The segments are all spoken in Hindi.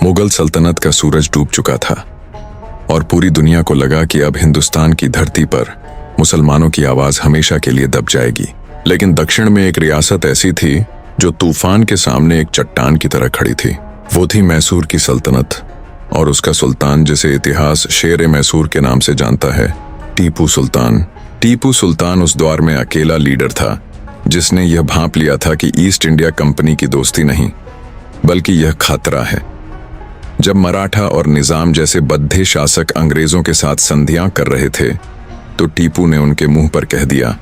मुगल सल्तनत का सूरज डूब चुका था और पूरी दुनिया को लगा कि अब हिंदुस्तान की धरती पर मुसलमानों की आवाज हमेशा के लिए दब जाएगी। लेकिन दक्षिण में एक रियासत ऐसी थी जो तूफान के सामने एक चट्टान की तरह खड़ी थी। वो थी मैसूर की सल्तनत और उसका सुल्तान, जिसे इतिहास शेर मैसूर के नाम से जानता है, टीपू सुल्तान। टीपू सुल्तान उस दौर में अकेला लीडर था जिसने यह भांप लिया था कि ईस्ट इंडिया कंपनी की दोस्ती नहीं बल्कि यह खतरा है। जब मराठा और निजाम जैसे बद्दे शासक अंग्रेजों के साथ संधियां कर रहे थे तो टीपू ने उनके मुंह पर कह दिया,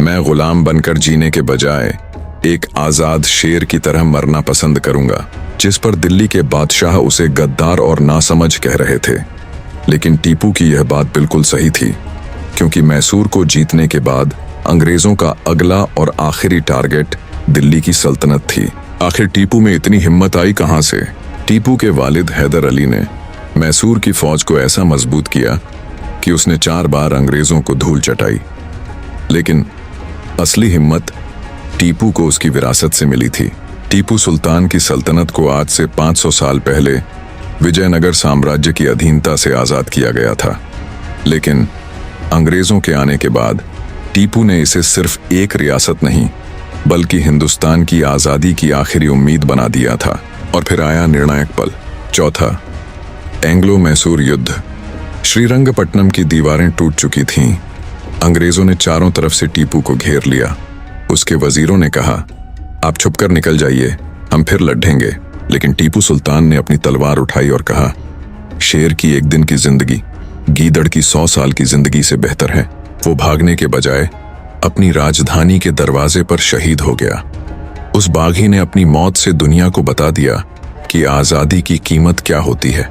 मैं गुलाम बनकर जीने के बजाय एक आजाद शेर की तरह मरना पसंद करूंगा। जिस पर दिल्ली के बादशाह उसे गद्दार और नासमझ कह रहे थे। लेकिन टीपू की यह बात बिल्कुल सही थी, क्योंकि मैसूर को जीतने के बाद अंग्रेजों का अगला और आखिरी टारगेट दिल्ली की सल्तनत थी। आखिर टीपू में इतनी हिम्मत आई कहां से? टीपू के वालिद हैदर अली ने मैसूर की फौज को ऐसा मजबूत किया कि उसने 4 बार अंग्रेजों को धूल चटाई। लेकिन असली हिम्मत टीपू को उसकी विरासत से मिली थी। टीपू सुल्तान की सल्तनत को आज से 500 साल पहले विजयनगर साम्राज्य की अधीनता से आजाद किया गया था। लेकिन अंग्रेजों के आने के बाद टीपू ने इसे सिर्फ एक रियासत नहीं बल्कि हिंदुस्तान की आजादी की आखिरी उम्मीद बना दिया था। और फिर आया निर्णायक पल, चौथा एंग्लो मैसूर युद्ध। श्रीरंगपट्टनम की दीवारें टूट चुकी थीं। अंग्रेजों ने चारों तरफ से टीपू को घेर लिया। उसके वजीरों ने कहा, आप छुपकर निकल जाइए, हम फिर लड़ेंगे। लेकिन टीपू सुल्तान ने अपनी तलवार उठाई और कहा, शेर की एक दिन की जिंदगी गीदड़ की 100 साल की जिंदगी से बेहतर है। वो भागने के बजाय अपनी राजधानी के दरवाजे पर शहीद हो गया। उस बागी ने अपनी मौत से दुनिया को बता दिया कि आजादी की कीमत क्या होती है।